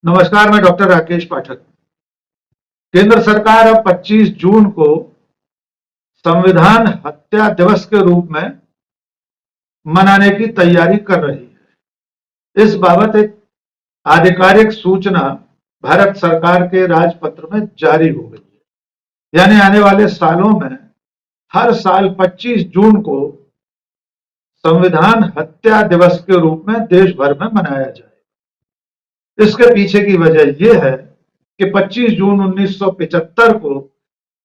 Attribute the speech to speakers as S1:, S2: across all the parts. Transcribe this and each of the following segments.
S1: नमस्कार, मैं डॉक्टर राकेश पाठक। केंद्र सरकार अब 25 जून को संविधान हत्या दिवस के रूप में मनाने की तैयारी कर रही है। इस बाबत एक आधिकारिक सूचना भारत सरकार के राजपत्र में जारी हो गई है। यानी आने वाले सालों में हर साल 25 जून को संविधान हत्या दिवस के रूप में देश भर में मनाया जाए। इसके पीछे की वजह यह है कि 25 जून 1975 को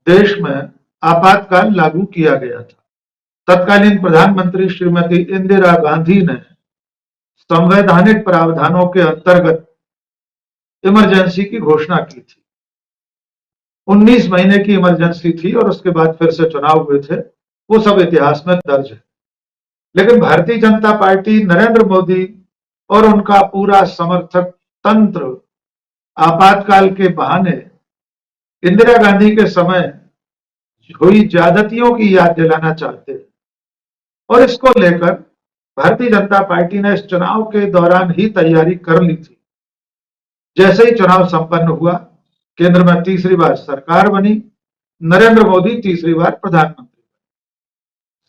S1: देश में आपातकाल लागू किया गया था। तत्कालीन प्रधानमंत्री श्रीमती इंदिरा गांधी ने संवैधानिक प्रावधानों के अंतर्गत इमरजेंसी की घोषणा की थी। 19 महीने की इमरजेंसी थी और उसके बाद फिर से चुनाव हुए थे। वो सब इतिहास में दर्ज है। लेकिन भारतीय जनता पार्टी, नरेंद्र मोदी और उनका पूरा समर्थक तंत्र आपातकाल के बहाने इंदिरा गांधी के समय हुई ज्यादतियों की याद दिलाना चाहते हैं और इसको लेकर भारतीय जनता पार्टी ने इस चुनाव के दौरान ही तैयारी कर ली थी। जैसे ही चुनाव संपन्न हुआ, केंद्र में तीसरी बार सरकार बनी, नरेंद्र मोदी तीसरी बार प्रधानमंत्री।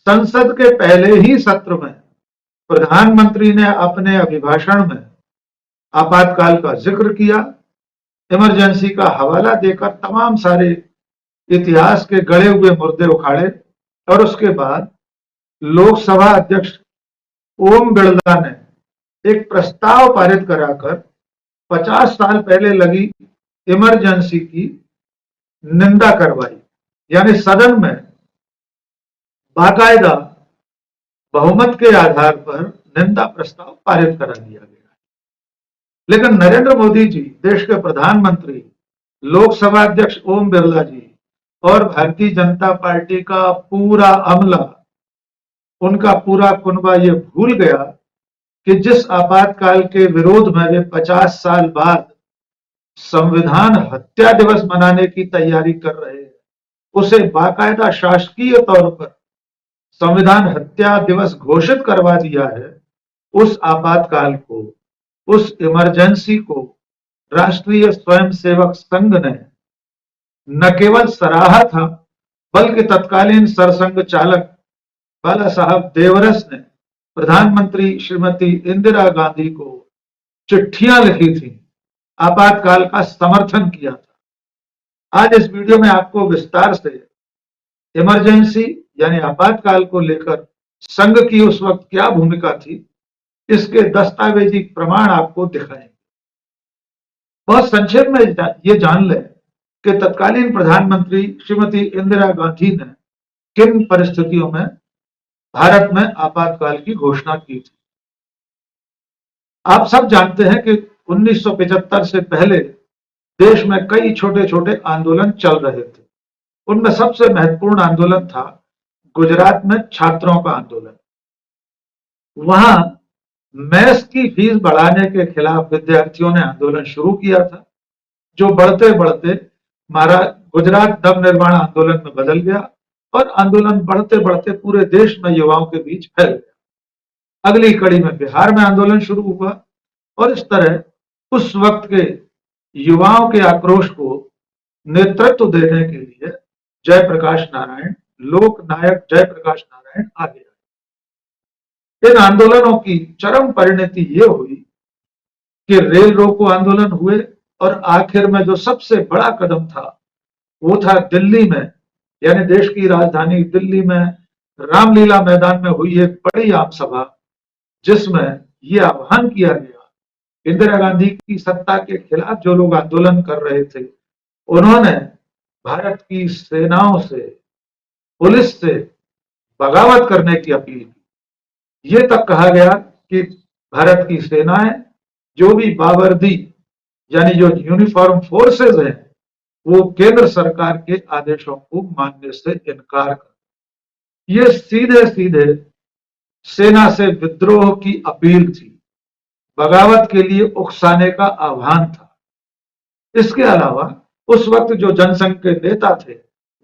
S1: संसद के पहले ही सत्र में प्रधानमंत्री ने अपने अभिभाषण में आपातकाल का जिक्र किया, इमरजेंसी का हवाला देकर तमाम सारे इतिहास के गड़े हुए मुर्दे उखाड़े और उसके बाद लोकसभा अध्यक्ष ओम बिरला ने एक प्रस्ताव पारित कराकर 50 साल पहले लगी इमरजेंसी की निंदा करवाई। यानी सदन में बाकायदा बहुमत के आधार पर निंदा प्रस्ताव पारित करा दिया गया। लेकिन नरेंद्र मोदी जी, देश के प्रधानमंत्री, लोकसभा अध्यक्ष ओम बिरला जी और भारतीय जनता पार्टी का पूरा अमला, उनका पूरा कुनबा ये भूल गया कि जिस आपातकाल के विरोध में वे 50 साल बाद संविधान हत्या दिवस मनाने की तैयारी कर रहे हैं, उसे बाकायदा शासकीय तौर पर संविधान हत्या दिवस घोषित करवा दिया है। उस आपातकाल को, उस इमरजेंसी को राष्ट्रीय स्वयंसेवक संघ ने न केवल सराहा था, बल्कि तत्कालीन सरसंघ चालक बाला साहब देवरस ने प्रधानमंत्री श्रीमती इंदिरा गांधी को चिट्ठियां लिखी थी, आपातकाल का समर्थन किया था। आज इस वीडियो में आपको विस्तार से इमरजेंसी यानी आपातकाल को लेकर संघ की उस वक्त क्या भूमिका थी, इसके दस्तावेजी प्रमाण आपको दिखाएंगे। बहुत संक्षेप में ये जान लें कि तत्कालीन प्रधानमंत्री श्रीमती इंदिरा गांधी ने किन परिस्थितियों में भारत में आपातकाल की घोषणा की थी। आप सब जानते हैं कि 1975 से पहले देश में कई छोटे छोटे आंदोलन चल रहे थे। उनमें सबसे महत्वपूर्ण आंदोलन था गुजरात में छात्रों का आंदोलन। वहां मेस की फीस बढ़ाने के खिलाफ विद्यार्थियों ने आंदोलन शुरू किया था, जो बढ़ते बढ़ते महाराज गुजरात नवनिर्माण आंदोलन में बदल गया और आंदोलन बढ़ते बढ़ते पूरे देश में युवाओं के बीच फैल गया। अगली कड़ी में बिहार में आंदोलन शुरू हुआ और इस तरह उस वक्त के युवाओं के आक्रोश को नेतृत्व देने के लिए जयप्रकाश नारायण, लोक नायक जयप्रकाश नारायण आगे आए। इन आंदोलनों की चरम परिणति ये हुई कि रेल रोको आंदोलन हुए और आखिर में जो सबसे बड़ा कदम था वो था दिल्ली में, यानी देश की राजधानी दिल्ली में रामलीला मैदान में हुई एक बड़ी आम सभा, जिसमें यह आह्वान किया गया, इंदिरा गांधी की सत्ता के खिलाफ जो लोग आंदोलन कर रहे थे, उन्होंने भारत की सेनाओं से, पुलिस से बगावत करने की अपील की। ये तक कहा गया कि भारत की सेनाएं जो भी बावर्दी यानी जो यूनिफॉर्म फोर्सेस हैं, वो केंद्र सरकार के आदेशों को मानने से इनकार कर। ये सीधे सीधे सेना से विद्रोह की अपील थी, बगावत के लिए उकसाने का आह्वान था। इसके अलावा उस वक्त जो जनसंघ के नेता थे,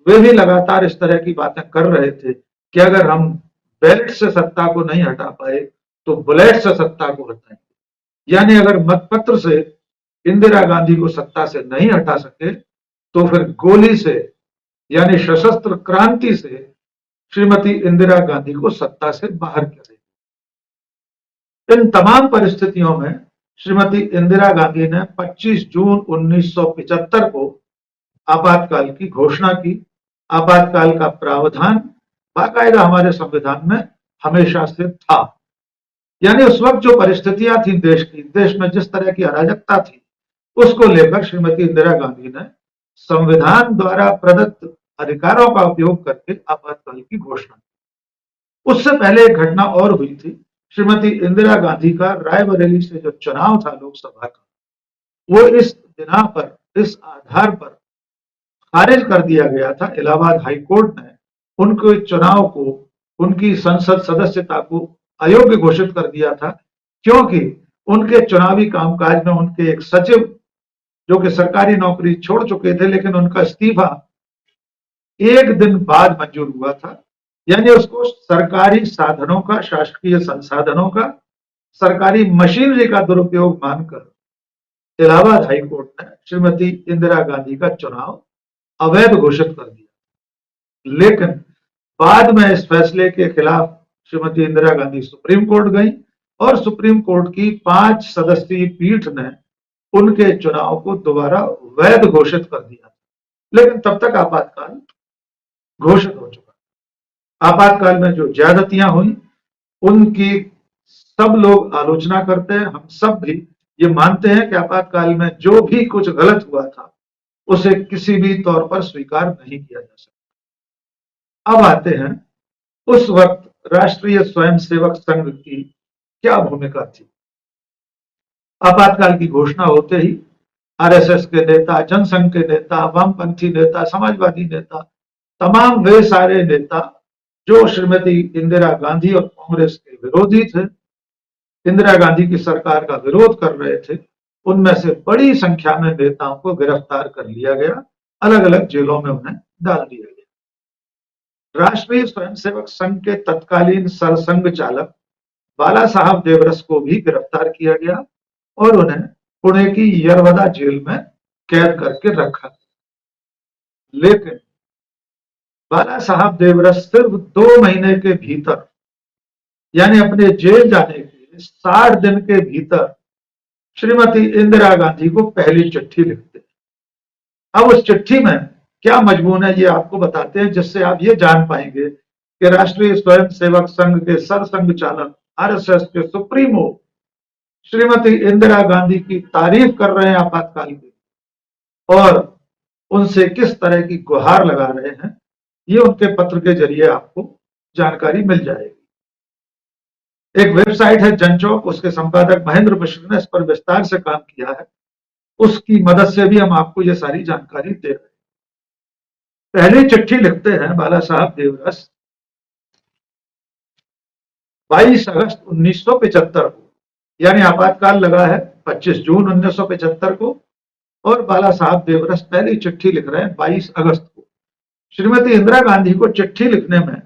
S1: वे भी लगातार इस तरह की बातें कर रहे थे कि अगर हम बैलेट से सत्ता को नहीं हटा पाए तो बुलेट से सत्ता को हटाएंगे। यानी अगर मतपत्र से इंदिरा गांधी को सत्ता से नहीं हटा सके तो फिर गोली से यानी सशस्त्र क्रांति से श्रीमती इंदिरा गांधी को सत्ता से बाहर करें। इन तमाम परिस्थितियों में श्रीमती इंदिरा गांधी ने 25 जून 1975 को आपातकाल की घोषणा की। आपातकाल का प्रावधान बाकायदा हमारे संविधान में हमेशा से था। यानी उस वक्त जो परिस्थितियां थी देश में जिस तरह की अराजकता थी, उसको लेकर श्रीमती इंदिरा गांधी ने संविधान द्वारा प्रदत्त अधिकारों का उपयोग करके आपातकाल की घोषणा की। उससे पहले एक घटना और हुई थी। श्रीमती इंदिरा गांधी का रायबरेली से जो चुनाव था लोकसभा का, वो इस बिना पर, इस आधार पर खारिज कर दिया गया था। इलाहाबाद हाईकोर्ट ने उनके चुनाव को, उनकी संसद सदस्यता को अयोग्य घोषित कर दिया था, क्योंकि उनके चुनावी कामकाज में उनके एक सचिव जो कि सरकारी नौकरी छोड़ चुके थे, लेकिन उनका इस्तीफा एक दिन बाद मंजूर हुआ था। यानी उसको सरकारी साधनों का, शासकीय संसाधनों का, सरकारी मशीनरी का दुरुपयोग मानकर इलाहाबाद हाईकोर्ट ने श्रीमती इंदिरा गांधी का चुनाव अवैध घोषित कर दिया। लेकिन बाद में इस फैसले के खिलाफ श्रीमती इंदिरा गांधी सुप्रीम कोर्ट गई और सुप्रीम कोर्ट की 5 सदस्यीय पीठ ने उनके चुनाव को दोबारा वैध घोषित कर दिया। लेकिन तब तक आपातकाल घोषित हो चुका। आपातकाल में जो ज्यादतियां हुई उनकी सब लोग आलोचना करते हैं। हम सब भी ये मानते हैं कि आपातकाल में जो भी कुछ गलत हुआ था उसे किसी भी तौर पर स्वीकार नहीं किया जा सकता। अब आते हैं उस वक्त राष्ट्रीय स्वयंसेवक संघ की क्या भूमिका थी। आपातकाल की घोषणा होते ही आरएसएस के नेता, जनसंघ के नेता, वामपंथी नेता, समाजवादी नेता, तमाम वे सारे नेता जो श्रीमती इंदिरा गांधी और कांग्रेस के विरोधी थे, इंदिरा गांधी की सरकार का विरोध कर रहे थे, उनमें से बड़ी संख्या में नेताओं को गिरफ्तार कर लिया गया, अलग अलग जेलों में उन्हें डाल दिया गया। राष्ट्रीय स्वयंसेवक संघ के तत्कालीन सरसंघ चालक बाला साहब देवरस को भी गिरफ्तार किया गया और उन्हें पुणे की यरवदा जेल में कैद करके रखा। लेकिन बाला साहब देवरस सिर्फ 2 महीने के भीतर, यानी अपने जेल जाने के 60 दिन के भीतर, श्रीमती इंदिरा गांधी को पहली चिट्ठी लिखते हैं। अब उस चिट्ठी में क्या मजमून है ये आपको बताते हैं, जिससे आप ये जान पाएंगे कि राष्ट्रीय स्वयंसेवक संघ के सरसंघ चालक, आरएसएस के सुप्रीमो श्रीमती इंदिरा गांधी की तारीफ कर रहे हैं आपातकाल की और उनसे किस तरह की गुहार लगा रहे हैं, ये उनके पत्र के जरिए आपको जानकारी मिल जाएगी। एक वेबसाइट है जनचौक, उसके संपादक महेंद्र मिश्र ने इस पर विस्तार से काम किया है। उसकी मदद से भी हम आपको ये सारी जानकारी दे रहे हैं। पहली चिट्ठी लिखते हैं बाला साहब देवरस 22 अगस्त 1975 को, यानी आपातकाल लगा है 25 जून 1975 को और बाला साहब देवरस पहली चिट्ठी लिख रहे हैं 22 अगस्त को। श्रीमती इंदिरा गांधी को चिट्ठी लिखने में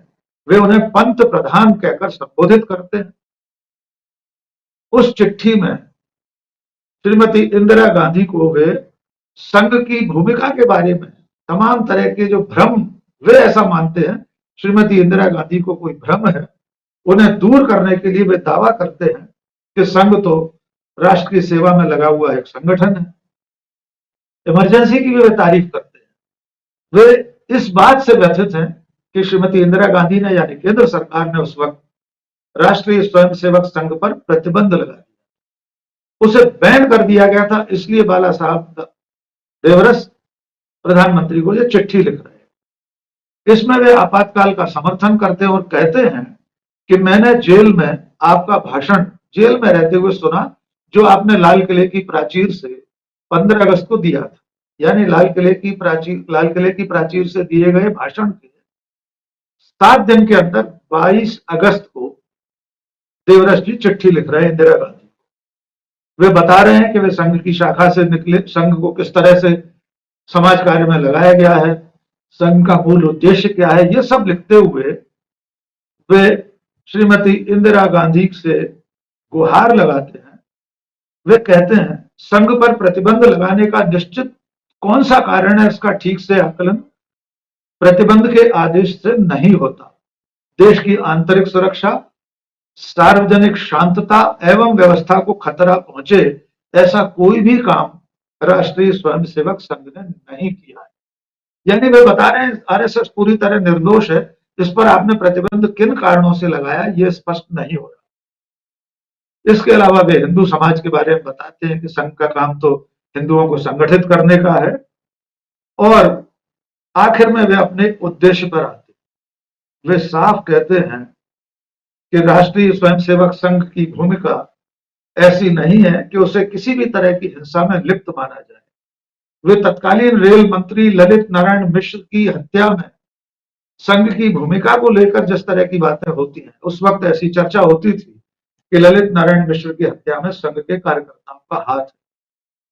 S1: वे उन्हें पंत प्रधान कहकर संबोधित करते हैं। उस चिट्ठी में श्रीमती इंदिरा गांधी को वे संघ की भूमिका के बारे में तमाम तरह के जो भ्रम, वे ऐसा मानते हैं श्रीमती इंदिरा गांधी को कोई भ्रम है, उन्हें दूर करने के लिए वे दावा करते हैं कि संघ तो राष्ट्र की सेवा में लगा हुआ एक संगठन है। इमरजेंसी की भी वे तारीफ करते हैं। वे इस बात से व्यथित हैं कि श्रीमती इंदिरा गांधी ने, यानी केंद्र सरकार ने, उस वक्त राष्ट्रीय स्वयंसेवक संघ पर प्रतिबंध लगा दिया, उसे बैन कर दिया गया था। इसलिए बाला साहब देवरस प्रधानमंत्री को यह चिट्ठी लिख रहे हैं। इसमें वे आपातकाल का समर्थन करते हैं और कहते हैं कि मैंने जेल में आपका भाषण जेल में रहते हुए सुना, जो आपने लाल किले की प्राचीर से 15 अगस्त को दिया था। यानी लाल किले की प्राचीर से दिए गए भाषण के 7 दिन के अंदर 22 अगस्त को देवरस जी चिट्ठी लिख रहे हैं इंदिरा गांधी को। वे बता रहे हैं कि वे संघ की शाखा से निकले, संघ को किस तरह से समाज कार्य में लगाया गया है, संघ का मूल उद्देश्य क्या है, ये सब लिखते हुए वे श्रीमती इंदिरा गांधी से गुहार लगाते हैं। वे कहते हैं संघ पर प्रतिबंध लगाने का निश्चित कौन सा कारण है, इसका ठीक से आकलन प्रतिबंध के आदेश से नहीं होता। देश की आंतरिक सुरक्षा, सार्वजनिक शांतता एवं व्यवस्था को खतरा पहुंचे, ऐसा कोई भी काम राष्ट्रीय स्वयंसेवक संघ ने नहीं किया है। यानी वे बता रहे हैं आरएसएस पूरी तरह निर्दोष है, इस पर आपने प्रतिबंध किन कारणों से लगाया ये स्पष्ट नहीं हो रहा। इसके अलावा वे हिंदू समाज के बारे में बताते हैं कि संघ का काम तो हिंदुओं को संगठित करने का है, और आखिर में वे अपने उद्देश्य पर आते हैं। वे साफ कहते हैं कि राष्ट्रीय स्वयंसेवक संघ की भूमिका ऐसी नहीं है कि उसे किसी भी तरह की हिंसा में लिप्त माना जाए। वे तत्कालीन रेल मंत्री ललित नारायण मिश्र की हत्या में संघ की भूमिका को लेकर जिस तरह की बातें होती हैं, उस वक्त ऐसी चर्चा होती थी कि ललित नारायण मिश्र की हत्या में संघ के कार्यकर्ताओं का हाथ है।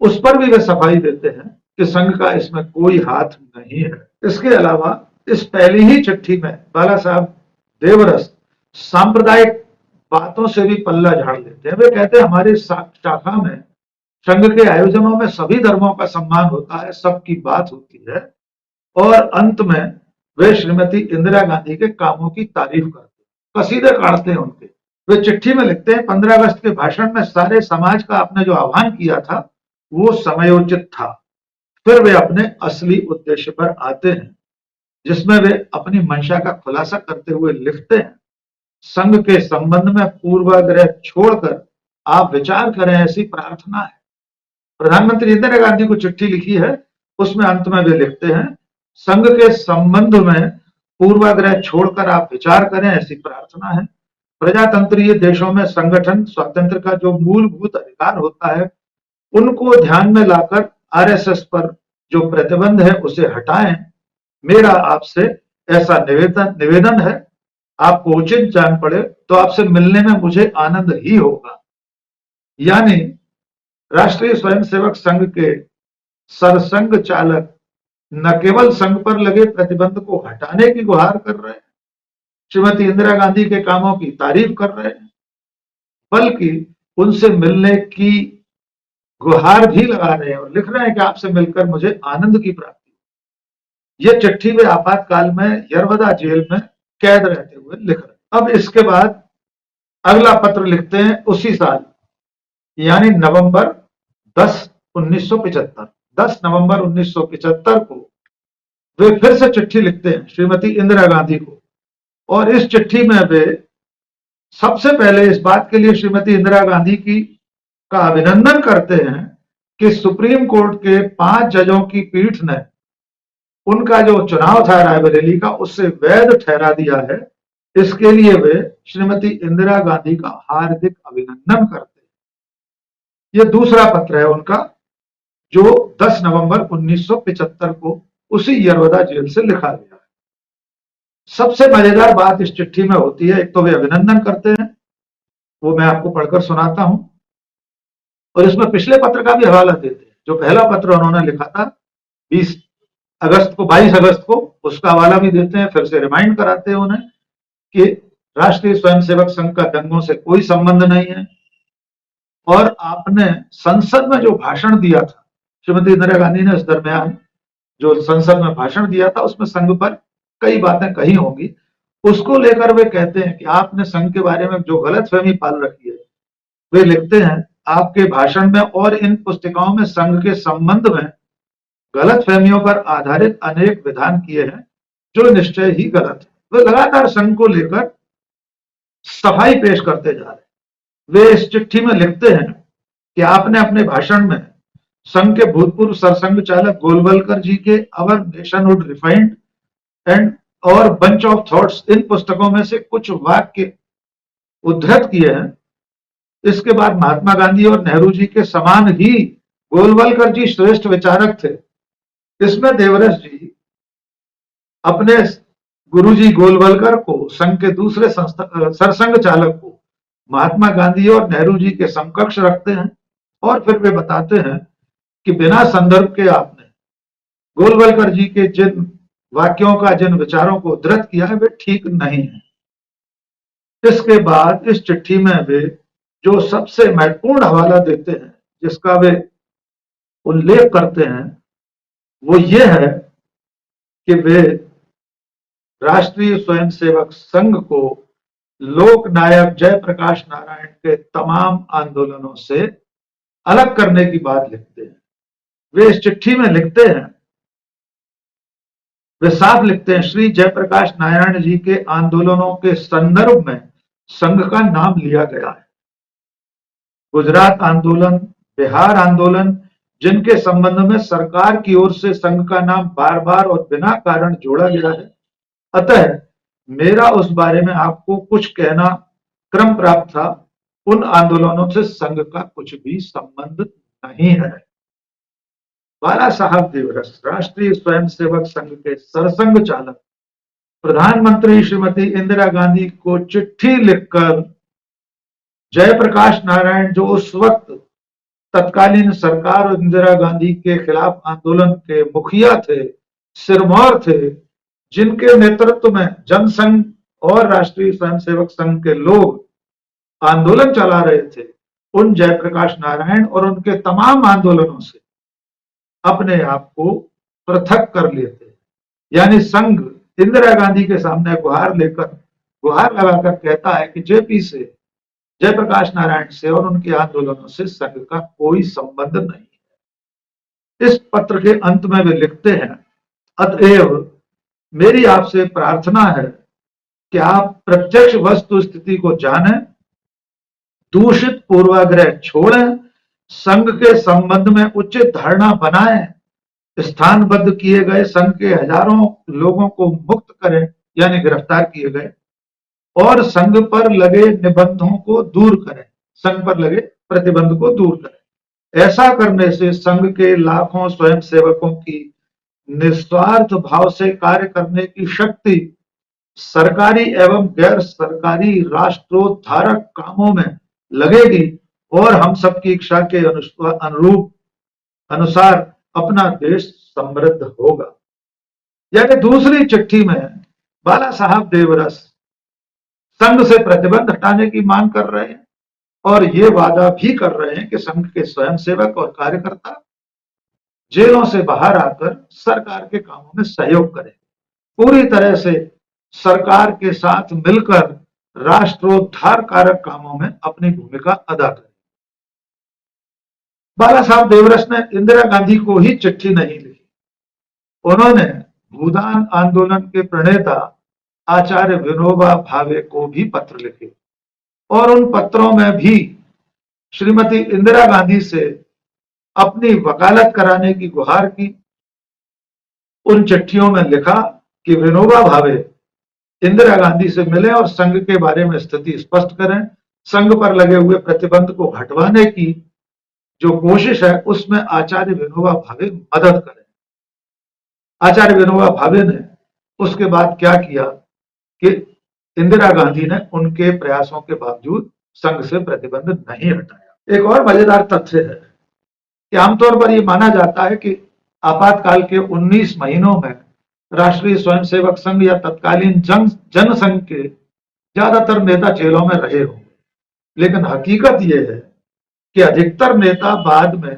S1: उस पर भी वे सफाई देते हैं कि संघ का इसमें कोई हाथ नहीं है। इसके अलावा इस पहली ही चिट्ठी में बाला साहब देवरस सांप्रदायिक बातों से भी पल्ला झाड़ लेते हैं। वे कहते हैं हमारी शाखा में संघ के आयोजनों में सभी धर्मों का सम्मान होता है, सबकी बात होती है, और अंत में वे श्रीमती इंदिरा गांधी के कामों की तारीफ करते हैं, कसीदे काटते हैं उनके। वे चिट्ठी में लिखते हैं 15 अगस्त के भाषण में सारे समाज का आपने जो आह्वान किया था वो समयोचित था। फिर वे अपने असली उद्देश्य पर आते हैं, जिसमें वे अपनी मंशा का खुलासा करते हुए लिखते हैं, संघ के संबंध में पूर्वाग्रह छोड़कर आप विचार करें, ऐसी प्रार्थना है। प्रधानमंत्री इंदिरा गांधी को चिट्ठी लिखी है, उसमें अंत में वे लिखते हैं, संघ के संबंध में पूर्वाग्रह छोड़कर आप विचार करें, ऐसी प्रार्थना है। प्रजातंत्रीय देशों में संगठन स्वातंत्र का जो मूलभूत अधिकार होता है, उनको ध्यान में लाकर आरएसएस पर जो प्रतिबंध है उसे हटाएं। मेरा आपसे ऐसा निवेदन है, आपको उचित जान पड़े तो आपसे मिलने में मुझे आनंद ही होगा। यानी राष्ट्रीय स्वयंसेवक संघ के सरसंघ चालक न केवल संघ पर लगे प्रतिबंध को हटाने की गुहार कर रहे हैं, श्रीमती इंदिरा गांधी के कामों की तारीफ कर रहे हैं, बल्कि उनसे मिलने की गुहार भी लगा रहे हैं और लिख रहे हैं कि आपसे मिलकर मुझे आनंद की प्राप्ति। यह चिट्ठी वे आपातकाल में यरवदा जेल में कैद रहते हुए लिख रहे हैं। अब इसके बाद अगला पत्र लिखते हैं उसी साल, यानी नवंबर 10, 1975। 10 नवंबर 1975 को वे फिर से चिट्ठी लिखते हैं श्रीमती इंदिरा गांधी को, और इस चिट्ठी में वे सबसे पहले इस बात के लिए श्रीमती इंदिरा गांधी का अभिनंदन करते हैं कि सुप्रीम कोर्ट के 5 जजों की पीठ ने उनका जो चुनाव था रायबरेली का, उससे वैध ठहरा दिया है। इसके लिए वे श्रीमती इंदिरा गांधी का हार्दिक अभिनंदन करते हैं। यह दूसरा पत्र है उनका, जो 10 नवंबर 1975 को उसी यरवदा जेल से लिखा गया है। सबसे मजेदार बात इस चिट्ठी में होती है, एक तो वे अभिनंदन करते हैं, वो मैं आपको पढ़कर सुनाता हूं, और इसमें पिछले पत्र का भी हवाला देते हैं। जो पहला पत्र उन्होंने लिखा था 22 अगस्त को, उसका हवाला भी देते हैं, फिर से रिमाइंड कराते हैं उन्हें कि राष्ट्रीय स्वयंसेवक संघ का दंगों से कोई संबंध नहीं है, और आपने संसद में जो भाषण दिया था, श्रीमती इंदिरा गांधी ने इस दरमियान जो संसद में भाषण दिया था उसमें संघ पर कई बातें कही होंगी, उसको लेकर वे कहते हैं कि आपने संघ के बारे में जो गलतफहमी पाल रखी है। वे लिखते हैं, आपके भाषण में और इन पुस्तिकाओं में संघ के संबंध में गलतफहमियों पर आधारित अनेक विधान किए हैं जो निश्चय ही गलत है। वे लगातार संघ को लेकर सफाई पेश करते जा रहे हैं। वे इस चिट्ठी में लिखते हैं कि आपने अपने भाषण में संघ के भूतपूर्व सरसंघ चालक गोलवलकर जी के अवर नेशनहुड रिफाइंड एंड और बंच ऑफ थॉट्स, इन पुस्तकों में से कुछ वाक्य उद्धृत किए हैं। इसके बाद महात्मा गांधी और नेहरू जी के समान ही गोलवलकर जी श्रेष्ठ विचारक थे। इसमें देवरस जी अपने गुरुजी गोलवलकर को संघ के दूसरे सरसंघ चालक को महात्मा गांधी और नेहरू जी के समकक्ष रखते हैं, और फिर वे बताते हैं कि बिना संदर्भ के आपने गोलवलकर जी के जिन वाक्यों का, जिन विचारों को उद्धृत किया है, वे ठीक नहीं है। इसके बाद इस चिट्ठी में वे जो सबसे महत्वपूर्ण हवाला देते हैं, जिसका वे उल्लेख करते हैं वो ये है कि वे राष्ट्रीय स्वयंसेवक संघ को लोक नायक जयप्रकाश नारायण के तमाम आंदोलनों से अलग करने की बात लिखते हैं। वे इस चिट्ठी में लिखते हैं, वे साफ लिखते हैं, श्री जयप्रकाश नारायण जी के आंदोलनों के संदर्भ में संघ का नाम लिया गया है। गुजरात आंदोलन, बिहार आंदोलन, जिनके संबंध में सरकार की ओर से संघ का नाम बार बार और बिना कारण जोड़ा गया है, अतः मेरा उस बारे में आपको कुछ कहना क्रम प्राप्त था। उन आंदोलनों से संघ का कुछ भी संबंध नहीं है। बाला साहब देवरस राष्ट्रीय स्वयंसेवक संघ के सरसंघ चालक प्रधानमंत्री श्रीमती इंदिरा गांधी को चिट्ठी लिखकर जयप्रकाश नारायण, जो उस वक्त तत्कालीन सरकार और इंदिरा गांधी के खिलाफ आंदोलन के मुखिया थे, सिरमौर थे, जिनके नेतृत्व में जनसंघ और राष्ट्रीय स्वयंसेवक संघ के लोग आंदोलन चला रहे थे, उन जयप्रकाश नारायण और उनके तमाम आंदोलनों से अपने आप को पृथक कर लेते। यानी संघ इंदिरा गांधी के सामने गुहार लगाकर कहता है कि जेपी से, जयप्रकाश नारायण से और उनके आंदोलनों से संघ का कोई संबंध नहीं है। इस पत्र के अंत में वे लिखते हैं, अतएव मेरी आपसे प्रार्थना है कि आप प्रत्यक्ष वस्तु स्थिति को जानें, दूषित पूर्वाग्रह छोड़ें, संघ के संबंध में उचित धारणा बनाएं, स्थानबद्ध किए गए संघ के हजारों लोगों को मुक्त करें, यानी गिरफ्तार किए गए, और संघ पर लगे निबंधों को दूर करें, संघ पर लगे प्रतिबंध को दूर करें। ऐसा करने से संघ के लाखों स्वयंसेवकों की निस्वार्थ भाव से कार्य करने की शक्ति सरकारी एवं गैर सरकारी राष्ट्रोद्धारक कामों में लगेगी और हम सबकी इच्छा के अनुसार अपना देश समृद्ध होगा। यानी दूसरी चिट्ठी में बाला साहब देवरस संघ से प्रतिबंध हटाने की मांग कर रहे हैं और ये वादा भी कर रहे हैं कि संघ के स्वयंसेवक और कार्यकर्ता जेलों से बाहर आकर सरकार के कामों में सहयोग करें, पूरी तरह से सरकार के साथ मिलकर राष्ट्रोद्धार कारक कामों में अपनी भूमिका अदा करें। बाला साहब देवरस ने इंदिरा गांधी को ही चिट्ठी नहीं लिखी, उन्होंने भूदान आंदोलन के प्रणेता आचार्य विनोबा भावे को भी पत्र लिखे और उन पत्रों में भी श्रीमती इंदिरा गांधी से अपनी वकालत कराने की गुहार की। उन चिट्ठियों में लिखा कि विनोबा भावे इंदिरा गांधी से मिले और संघ के बारे में स्थिति स्पष्ट करें, संघ पर लगे हुए प्रतिबंध को हटवाने की जो कोशिश है उसमें आचार्य विनोबा भावे मदद करें। आचार्य विनोबा भावे ने उसके बाद क्या किया कि इंदिरा गांधी ने उनके प्रयासों के बावजूद संघ से प्रतिबंध नहीं हटाया। एक और मजेदार तथ्य है कि आमतौर पर यह माना जाता है कि आपातकाल के 19 महीनों में राष्ट्रीय स्वयंसेवक संघ या तत्कालीन जनसंघ के ज्यादातर नेता जेलों में रहे होंगे, लेकिन हकीकत यह है कि अधिकतर नेता बाद में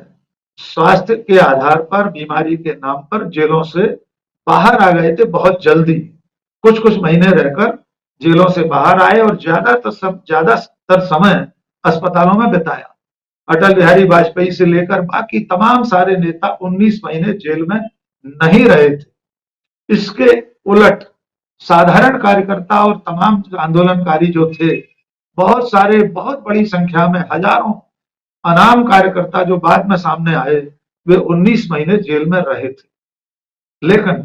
S1: स्वास्थ्य के आधार पर, बीमारी के नाम पर जेलों से बाहर आ गए थे। बहुत जल्दी कुछ महीने रहकर जेलों से बाहर आए और ज्यादातर समय अस्पतालों में बिताया। अटल बिहारी वाजपेयी से लेकर बाकी तमाम सारे नेता 19 महीने जेल में नहीं रहे थे। इसके उलट साधारण कार्यकर्ता और तमाम आंदोलनकारी जो थे, बहुत सारे, बहुत बड़ी संख्या में हजारों अनाम कार्यकर्ता जो बाद में सामने आए, वे 19 महीने जेल में रहे थे। लेकिन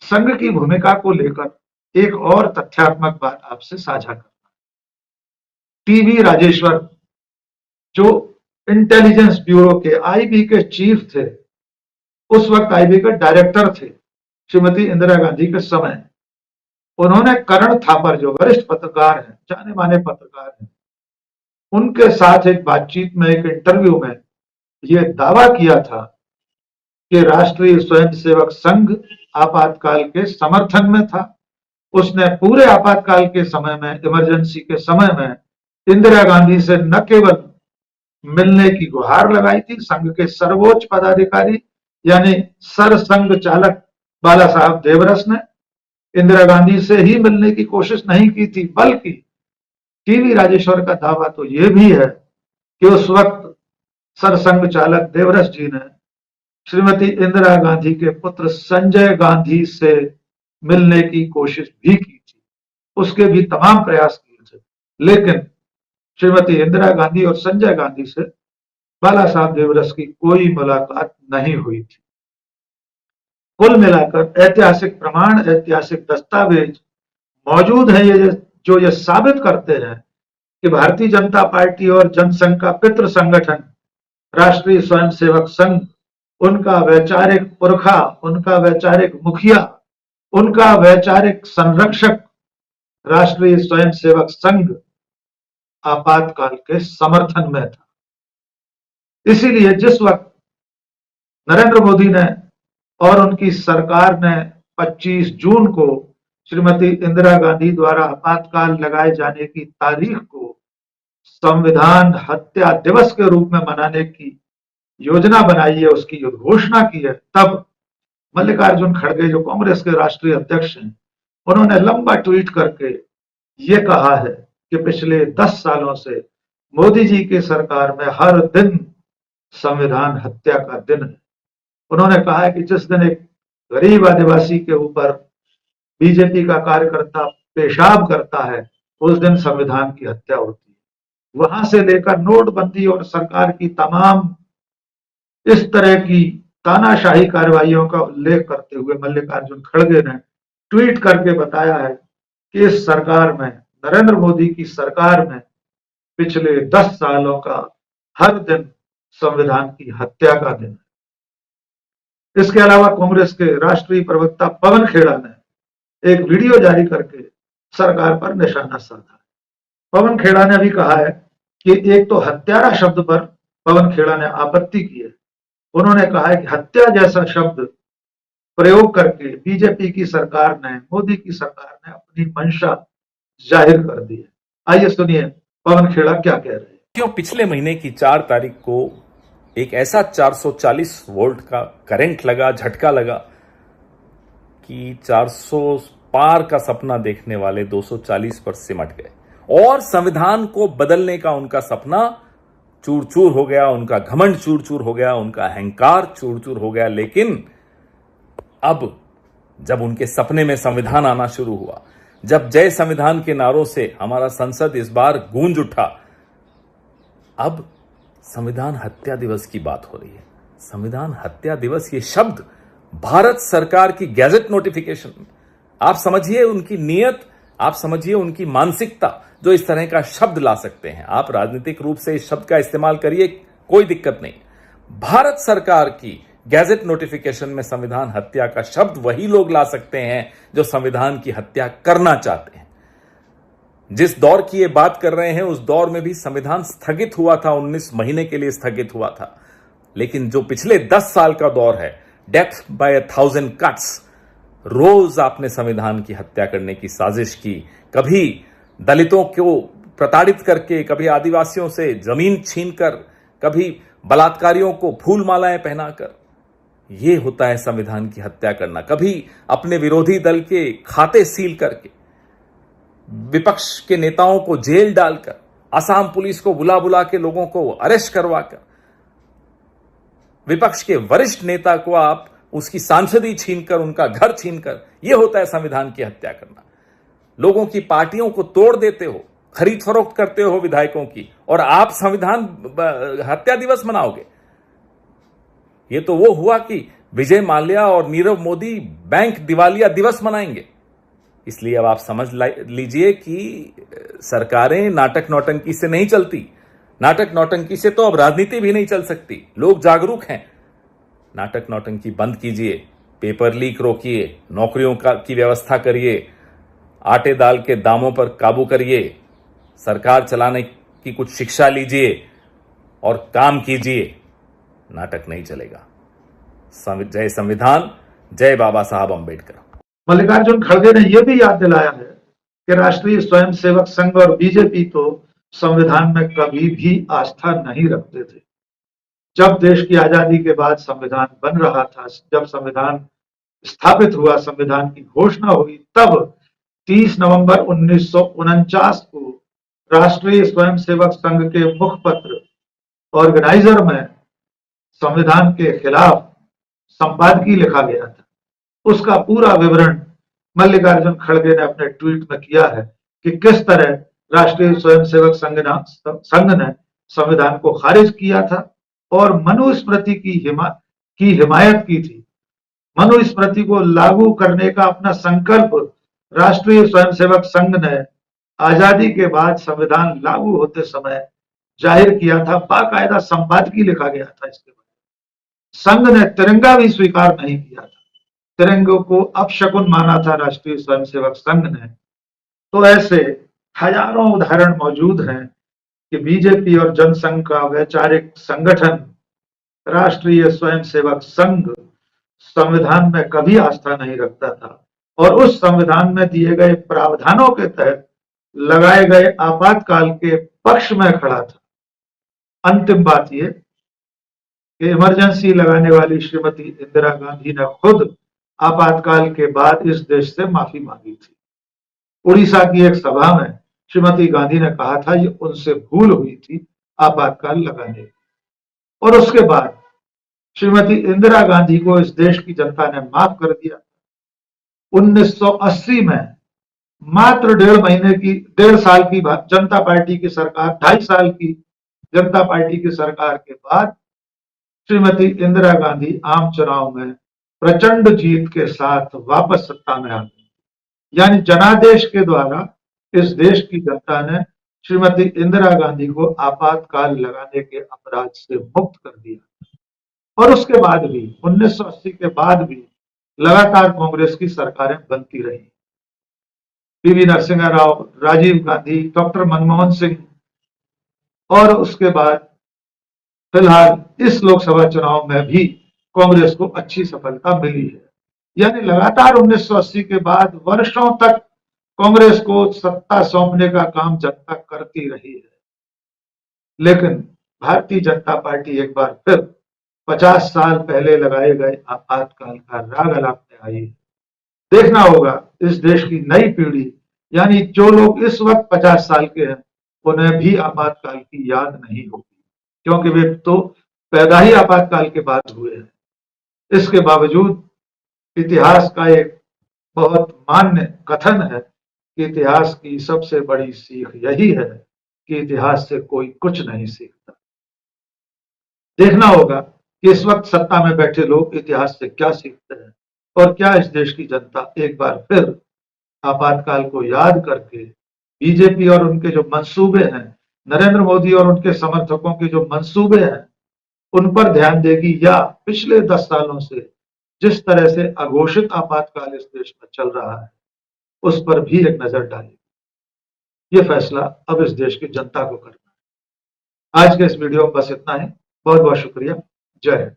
S1: संघ की भूमिका को लेकर एक और तथ्यात्मक बात आपसे साझा करना। टीवी राजेश्वर जो इंटेलिजेंस ब्यूरो के आईबी के चीफ थे, उस वक्त आईबी के डायरेक्टर थे श्रीमती इंदिरा गांधी के समय, उन्होंने करण थापर जो वरिष्ठ पत्रकार हैं, जाने माने पत्रकार हैं, उनके साथ एक बातचीत में, एक इंटरव्यू में यह दावा किया था कि राष्ट्रीय स्वयंसेवक संघ आपातकाल के समर्थन में था। उसने पूरे आपातकाल के समय में, इमरजेंसी के समय में इंदिरा गांधी से न केवल मिलने की गुहार लगाई थी। संघ के सर्वोच्च पदाधिकारी यानी सरसंघ चालक बाला साहब देवरस ने इंदिरा गांधी से ही मिलने की कोशिश नहीं की थी, बल्कि टीवी राजेश्वर का दावा तो यह भी है कि उस वक्त सरसंघ चालक देवरस जी ने श्रीमती इंदिरा गांधी के पुत्र संजय गांधी से मिलने की कोशिश भी की थी, उसके भी तमाम प्रयास किए थे, लेकिन श्रीमती इंदिरा गांधी और संजय गांधी से बाला साहब देवरस की कोई मुलाकात नहीं हुई थी। कुल मिलाकर ऐतिहासिक प्रमाण, ऐतिहासिक दस्तावेज मौजूद हैं जो ये साबित करते हैं कि भारतीय जनता पार्टी और जनसंघ का पितृ संगठन राष्ट्रीय स्वयंसेवक संघ, उनका वैचारिक पुरखा, उनका वैचारिक मुखिया, उनका वैचारिक संरक्षक राष्ट्रीय स्वयंसेवक संघ आपातकाल के समर्थन में था। इसीलिए जिस वक्त नरेंद्र मोदी ने और उनकी सरकार ने 25 जून को श्रीमती इंदिरा गांधी द्वारा आपातकाल लगाए जाने की तारीख को संविधान हत्या दिवस के रूप में मनाने की योजना बनाई है, उसकी उद्घोषणा की है, तब मल्लिकार्जुन खड़गे जो कांग्रेस के राष्ट्रीय अध्यक्ष हैं, उन्होंने लंबा ट्वीट करके ये कहा है कि पिछले 10 सालों से मोदी जी की सरकार में हर दिन संविधान हत्या का दिन है। उन्होंने कहा है कि जिस दिन एक गरीब आदिवासी के ऊपर बीजेपी का कार्यकर्ता पेशाब करता है, उस दिन संविधान की हत्या होती है। वहां से लेकर नोटबंदी और सरकार की तमाम इस तरह की तानाशाही कार्रवाइयों का उल्लेख करते हुए मल्लिकार्जुन खड़गे ने ट्वीट करके बताया है कि इस सरकार में, नरेंद्र मोदी की सरकार में, पिछले 10 सालों का हर दिन संविधान की हत्या का दिन है। इसके अलावा कांग्रेस के राष्ट्रीय प्रवक्ता पवन खेड़ा ने एक वीडियो जारी करके सरकार पर निशाना साधा। पवन खेड़ा ने भी कहा है कि एक तो हत्यारा शब्द पर पवन खेड़ा ने आपत्ति की है। उन्होंने कहा है कि हत्या जैसा शब्द प्रयोग करके बीजेपी की सरकार ने, मोदी की सरकार ने अपनी मंशा जाहिर कर दी है। आइए सुनिए पवन खेड़ा क्या कह रहे हैं।
S2: क्यों पिछले महीने की 4 तारीख को एक ऐसा 440 वोल्ट का करंट लगा, झटका लगा कि 400 पार का सपना देखने वाले 240 पर सिमट गए और संविधान को बदलने का उनका सपना चूर चूर हो गया, उनका घमंड चूर चूर हो गया, उनका अहंकार चूर चूर हो गया। लेकिन अब जब उनके सपने में संविधान आना शुरू हुआ, जब जय संविधान के नारों से हमारा संसद इस बार गूंज उठा, अब संविधान हत्या दिवस की बात हो रही है। संविधान हत्या दिवस, ये शब्द भारत सरकार की गैजेट नोटिफिकेशन, आप समझिए उनकी नीयत, आप समझिए उनकी मानसिकता, जो इस तरह का शब्द ला सकते हैं। आप राजनीतिक रूप से इस शब्द का इस्तेमाल करिए, कोई दिक्कत नहीं। भारत सरकार की गैजेट नोटिफिकेशन में संविधान हत्या का शब्द वही लोग ला सकते हैं जो संविधान की हत्या करना चाहते हैं। जिस दौर की ये बात कर रहे हैं, उस दौर में भी संविधान स्थगित हुआ था, 19 महीने के लिए स्थगित हुआ था। लेकिन जो पिछले 10 साल का दौर है, डेथ बाय 1000 कट्स, रोज आपने संविधान की हत्या करने की साजिश की। कभी दलितों को प्रताड़ित करके, कभी आदिवासियों से जमीन छीनकर, कभी बलात्कारियों को फूल मालाएं पहनाकर। यह होता है संविधान की हत्या करना। कभी अपने विरोधी दल के खाते सील करके, विपक्ष के नेताओं को जेल डालकर, असम पुलिस को बुला बुला के लोगों को अरेस्ट करवाकर, विपक्ष के वरिष्ठ नेता को आप उसकी सांसदी छीनकर, उनका घर छीनकर, यह होता है संविधान की हत्या करना। लोगों की पार्टियों को तोड़ देते हो, खरीद फरोख्त करते हो विधायकों की, और आप संविधान हत्या दिवस मनाओगे। यह तो वो हुआ कि विजय माल्या और नीरव मोदी बैंक दिवालिया दिवस मनाएंगे। इसलिए अब आप समझ लीजिए कि सरकारें नाटक नौटंकी से नहीं चलती। नाटक नौटंकी से तो अब राजनीति भी नहीं चल सकती। लोग जागरूक हैं। नाटक नौटंकी बंद कीजिए, पेपर लीक रोकिए, नौकरियों की व्यवस्था करिए, आटे दाल के दामों पर काबू करिए, सरकार चलाने की कुछ शिक्षा लीजिए और काम कीजिए। नाटक नहीं चलेगा। जय संविधान, जय बाबा साहब अंबेडकर।
S1: मल्लिकार्जुन खड़गे ने यह भी याद दिलाया है कि राष्ट्रीय स्वयंसेवक संघ और बीजेपी तो संविधान में कभी भी आस्था नहीं रखते थे। जब देश की आजादी के बाद संविधान बन रहा था, जब संविधान स्थापित हुआ, संविधान की घोषणा हुई, तब 30 नवंबर 1949 को राष्ट्रीय स्वयंसेवक संघ के मुखपत्र ऑर्गेनाइजर में संविधान के खिलाफ संपादकीय लिखा गया था। उसका पूरा विवरण मल्लिकार्जुन खड़गे ने अपने ट्वीट में किया है कि किस तरह राष्ट्रीय स्वयंसेवक संघ ने संविधान को खारिज किया था और मनुस्मृति की हिमायत की थी। मनुस्मृति को लागू करने का अपना संकल्प राष्ट्रीय स्वयंसेवक संघ ने आजादी के बाद संविधान लागू होते समय जाहिर किया था। बाकायदा संपादकीय लिखा गया था इसके बारे में। संघ ने तिरंगा भी स्वीकार नहीं किया था, तिरंगे को अपशकुन माना था राष्ट्रीय स्वयंसेवक संघ ने। तो ऐसे हजारों उदाहरण मौजूद हैं कि बीजेपी और जनसंघ का वैचारिक संगठन राष्ट्रीय स्वयंसेवक संघ संविधान में कभी आस्था नहीं रखता था और उस संविधान में दिए गए प्रावधानों के तहत लगाए गए आपातकाल के पक्ष में खड़ा था। अंतिम बात यह कि इमरजेंसी लगाने वाली श्रीमती इंदिरा गांधी ने खुद आपातकाल के बाद इस देश से माफी मांगी थी। उड़ीसा की एक सभा में श्रीमती गांधी ने कहा था ये उनसे भूल हुई थी आपातकाल लगाने की, और उसके बाद श्रीमती इंदिरा गांधी को इस देश की जनता ने माफ कर दिया। 1980 में मात्र 1.5 साल की जनता पार्टी की सरकार, 2.5 साल की जनता पार्टी की सरकार के बाद श्रीमती इंदिरा गांधी आम चुनाव में प्रचंड जीत के साथ वापस सत्ता में आ गई। यानी जनादेश के द्वारा इस देश की जनता ने श्रीमती इंदिरा गांधी को आपातकाल लगाने के अपराध से मुक्त कर दिया। और उसके बाद भी 1980 के बाद भी लगातार कांग्रेस की सरकारें बनती रही। पीवी नरसिम्हा राव, राजीव गांधी, डॉक्टर मनमोहन सिंह, और उसके बाद फिलहाल इस लोकसभा चुनाव में भी कांग्रेस को अच्छी सफलता मिली है। यानी लगातार 1980 के बाद वर्षों तक कांग्रेस को सत्ता सौंपने का काम जनता करती रही है। लेकिन भारतीय जनता पार्टी एक बार फिर 50 साल पहले लगाए गए आपातकाल का राग अलापने आई है। देखना होगा इस देश की नई पीढ़ी, यानी जो लोग इस वक्त 50 साल के हैं, उन्हें भी आपातकाल की याद नहीं होगी, क्योंकि वे तो पैदा ही आपातकाल के बाद हुए हैं। इसके बावजूद इतिहास का एक बहुत मान्य कथन है कि इतिहास की सबसे बड़ी सीख यही है कि इतिहास से कोई कुछ नहीं सीखता। देखना होगा कि इस वक्त सत्ता में बैठे लोग इतिहास से क्या सीखते हैं और क्या इस देश की जनता एक बार फिर आपातकाल को याद करके बीजेपी और उनके जो मंसूबे हैं, नरेंद्र मोदी और उनके समर्थकों के जो मंसूबे हैं, उन पर ध्यान देगी, या पिछले 10 सालों से जिस तरह से अघोषित आपातकाल इस देश में चल रहा है उस पर भी एक नजर डालेगी। ये फैसला अब इस देश की जनता को करना है। आज के इस वीडियो में बस इतना ही। बहुत बहुत शुक्रिया। जय हिंद।